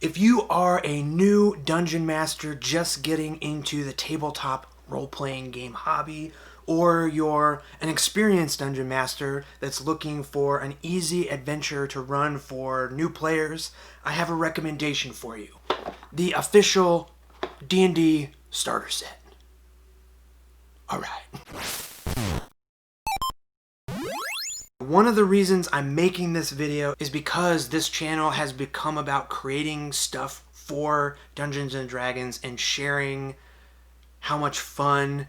If you are a new dungeon master just getting into the tabletop role-playing game hobby, or you're an experienced dungeon master that's looking for an easy adventure to run for new players, I have a recommendation for you. The official D&D Starter Set. Alright. One of the reasons I'm making this video is because this channel has become about creating stuff for Dungeons & Dragons and sharing how much fun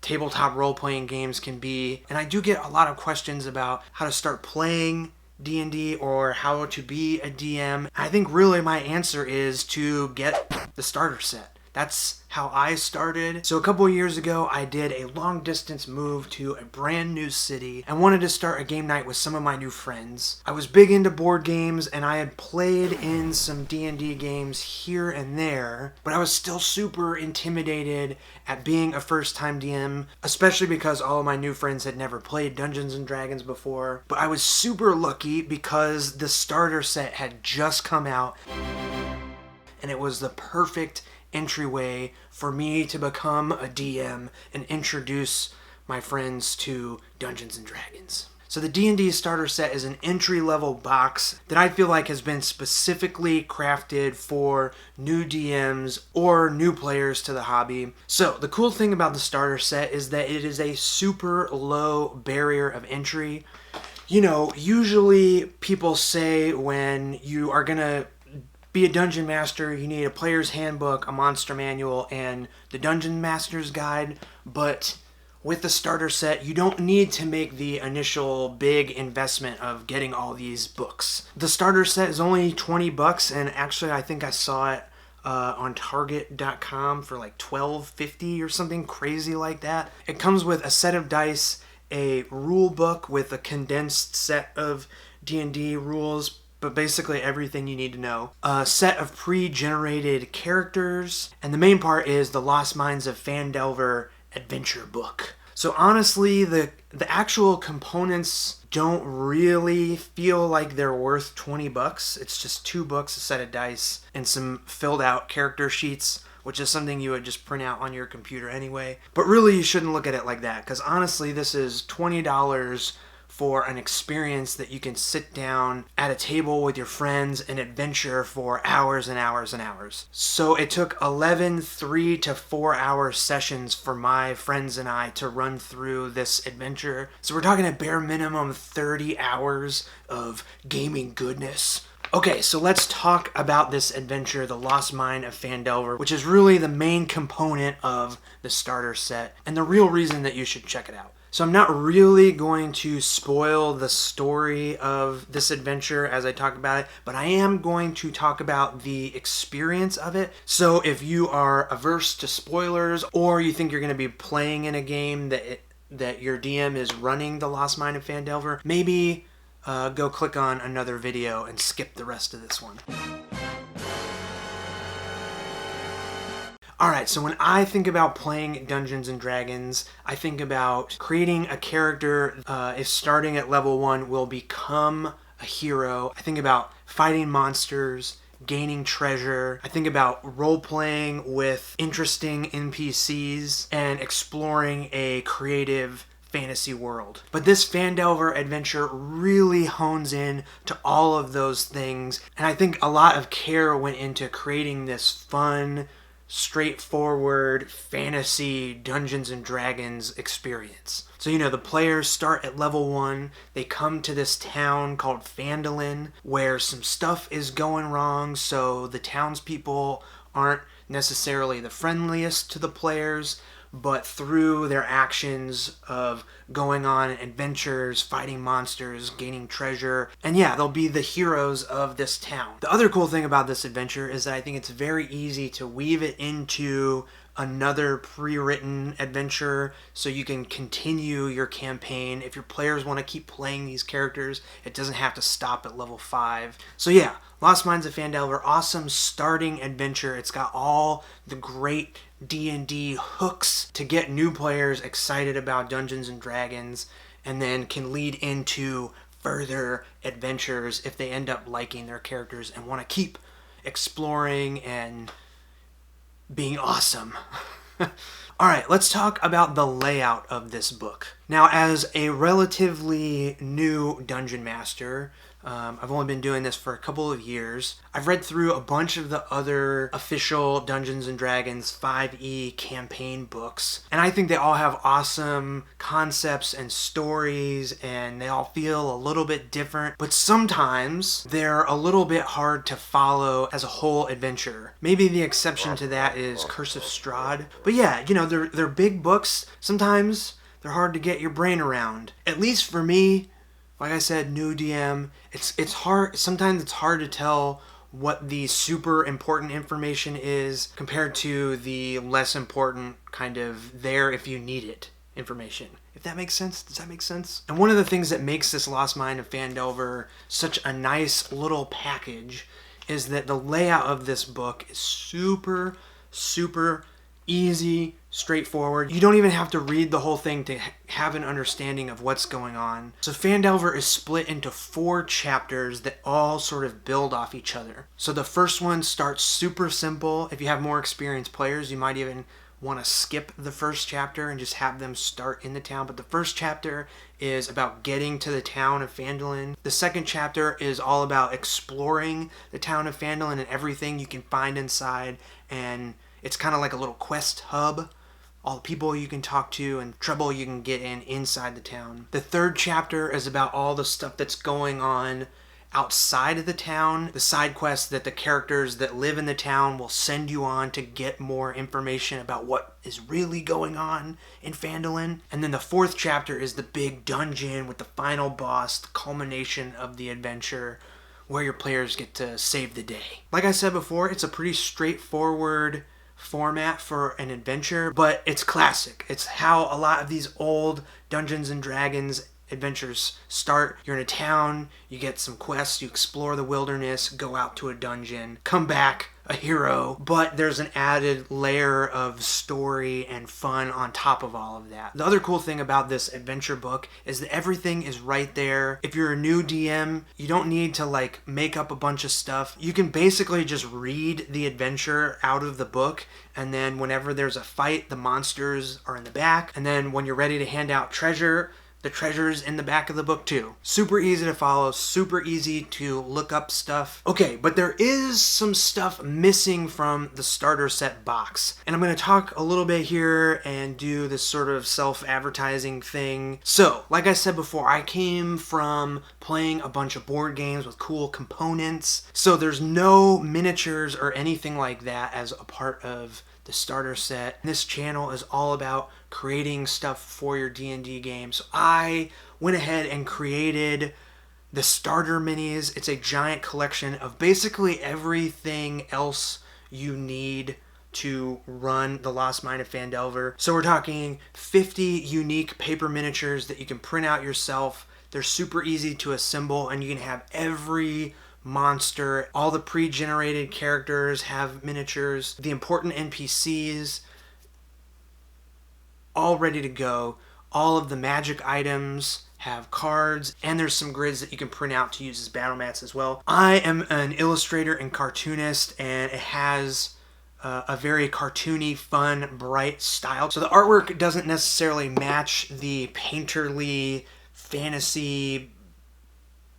tabletop role-playing games can be. And I do get a lot of questions about how to start playing D&D or how to be a DM. I think really my answer is to get the starter set. That's how I started. So a couple of years ago, I did a long distance move to a brand new city and wanted to start a game night with some of my new friends. I was big into board games and I had played in some D&D games here and there, but I was still super intimidated at being a first-time DM, especially because all of my new friends had never played Dungeons & Dragons before. But I was super lucky because the starter set had just come out and it was the perfect entryway for me to become a DM and introduce my friends to Dungeons & Dragons. So the D&D Starter Set is an entry-level box that I feel like has been specifically crafted for new DMs or new players to the hobby. So the cool thing about the Starter Set is that it is a super low barrier of entry. You know, usually people say when you are gonna be a dungeon master, you need a player's handbook, a monster manual, and the dungeon master's guide. But with the starter set, you don't need to make the initial big investment of getting all these books. The starter set is only $20, and actually I think I saw it on Target.com for like $12.50 or something crazy like that. It comes with a set of dice, a rule book with a condensed set of D&D rules, but basically everything you need to know. A set of pre-generated characters, and the main part is the Lost Mines of Phandelver adventure book. So honestly, the actual components don't really feel like they're worth $20. It's just 2 books, a set of dice, and some filled out character sheets, which is something you would just print out on your computer anyway. But really, you shouldn't look at it like that, because honestly, this is $20 for an experience that you can sit down at a table with your friends and adventure for hours and hours and hours. So it took 11 3 to 4 hour sessions for my friends and I to run through this adventure. So we're talking a bare minimum 30 hours of gaming goodness. Okay, so let's talk about this adventure, The Lost Mine of Phandelver, which is really the main component of the starter set and the real reason that you should check it out. So I'm not really going to spoil the story of this adventure as I talk about it, but I am going to talk about the experience of it. So if you are averse to spoilers, or you think you're going to be playing in a game that your DM is running the Lost Mine of Phandelver, maybe go click on another video and skip the rest of this one. Alright, so when I think about playing Dungeons & Dragons, I think about creating a character, if starting at level 1 will become a hero. I think about fighting monsters, gaining treasure. I think about role-playing with interesting NPCs and exploring a creative fantasy world. But this Phandelver adventure really hones in to all of those things, and I think a lot of care went into creating this fun, straightforward fantasy Dungeons & Dragons experience. So, you know, the players start at level 1, they come to this town called Phandalin where some stuff is going wrong, so the townspeople aren't necessarily the friendliest to the players, but through their actions of going on adventures, fighting monsters, gaining treasure, and yeah, they'll be the heroes of this town. The other cool thing about this adventure is that I think it's very easy to weave it into another pre-written adventure so you can continue your campaign. If your players want to keep playing these characters, it doesn't have to stop at level 5. So yeah, Lost Mines of Phandelver, awesome starting adventure. It's got all the great D&D hooks to get new players excited about Dungeons & Dragons, and then can lead into further adventures if they end up liking their characters and want to keep exploring and being awesome. Alright, let's talk about the layout of this book. Now, as a relatively new dungeon master, I've only been doing this for a couple of years. I've read through a bunch of the other official Dungeons & Dragons 5e campaign books, and I think they all have awesome concepts and stories, and they all feel a little bit different, but sometimes they're a little bit hard to follow as a whole adventure. Maybe the exception to that is Curse of Strahd. But yeah, you know, they're big books. Sometimes they're hard to get your brain around. At least for me, like I said, new DM, it's hard. Sometimes it's hard to tell what the super important information is compared to the less important kind of there if you need it information. If that makes sense? Does that make sense? And one of the things that makes this Lost Mine of Phandelver such a nice little package is that the layout of this book is super, super easy, straightforward. You don't even have to read the whole thing to have an understanding of what's going on. So Phandelver is split into 4 chapters that all sort of build off each other. So the first one starts super simple. If you have more experienced players, you might even want to skip the first chapter and just have them start in the town. But the first chapter is about getting to the town of Phandalin. The second chapter is all about exploring the town of Phandalin and everything you can find inside, and it's kind of like a little quest hub. All the people you can talk to and trouble you can get in inside the town. The third chapter is about all the stuff that's going on outside of the town, the side quests that the characters that live in the town will send you on to get more information about what is really going on in Phandalin. And then the fourth chapter is the big dungeon with the final boss, the culmination of the adventure, where your players get to save the day. Like I said before, it's a pretty straightforward format for an adventure, but it's classic. It's how a lot of these old Dungeons and Dragons adventures start. You're in a town, you get some quests, you explore the wilderness, go out to a dungeon, come back a hero, but there's an added layer of story and fun on top of all of that. The other cool thing about this adventure book is that everything is right there. If you're a new DM, you don't need to like make up a bunch of stuff. You can basically just read the adventure out of the book, and then whenever there's a fight, the monsters are in the back, and then when you're ready to hand out treasure, the treasure's in the back of the book too. Super easy to follow, super easy to look up stuff. Okay, but there is some stuff missing from the starter set box. And I'm going to talk a little bit here and do this sort of self-advertising thing. So, like I said before, I came from playing a bunch of board games with cool components. So there's no miniatures or anything like that as a part of the starter set. This channel is all about creating stuff for your D&D game. So I went ahead and created the starter minis. It's a giant collection of basically everything else you need to run the Lost Mine of Phandelver. So we're talking 50 unique paper miniatures that you can print out yourself. They're super easy to assemble, and you can have every monster. All the pre-generated characters have miniatures. The important NPCs, all ready to go. All of the magic items have cards, and there's some grids that you can print out to use as battle mats as well. I am an illustrator and cartoonist, and it has a very cartoony, fun, bright style. So the artwork doesn't necessarily match the painterly fantasy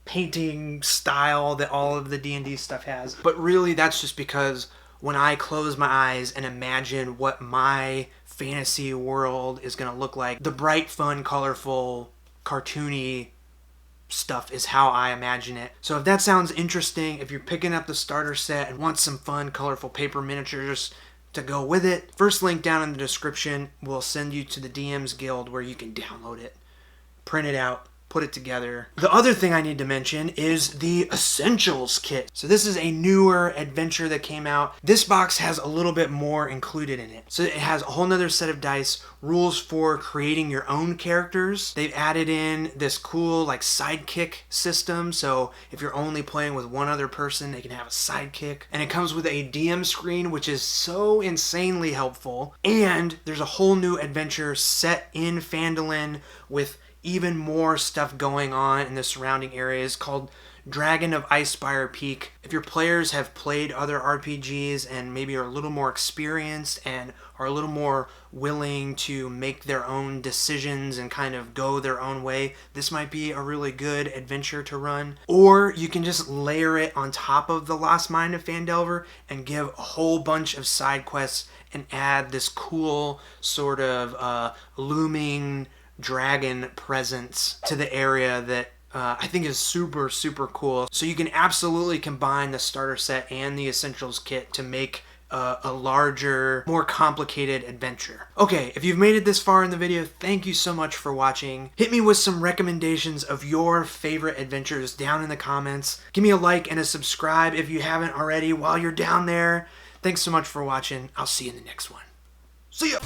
painting style that all of the D&D stuff has. But really, that's just because when I close my eyes and imagine what my fantasy world is going to look like, the bright, fun, colorful, cartoony stuff is how I imagine it. So if that sounds interesting, if you're picking up the starter set and want some fun, colorful paper miniatures to go with it, first link down in the description will send you to the DM's Guild where you can download it, print it out, put it together. The other thing I need to mention is the Essentials Kit. So this is a newer adventure that came out. This box has a little bit more included in it. So it has a whole nother set of dice, rules for creating your own characters. They've added in this cool like sidekick system. So if you're only playing with one other person, they can have a sidekick. And it comes with a DM screen, which is so insanely helpful. And there's a whole new adventure set in Phandalin with even more stuff going on in the surrounding areas called Dragon of Icespire Peak. If your players have played other RPGs and maybe are a little more experienced and are a little more willing to make their own decisions and kind of go their own way, this might be a really good adventure to run. Or you can just layer it on top of the Lost Mine of Phandelver and give a whole bunch of side quests and add this cool sort of looming dragon presence to the area that I think is super, super cool. So you can absolutely combine the starter set and the essentials kit to make a larger, more complicated adventure. Okay, if you've made it this far in the video, thank you so much for watching. Hit me with some recommendations of your favorite adventures down in the comments. Give me a like and a subscribe if you haven't already while you're down there. Thanks so much for watching. I'll see you in the next one. See ya!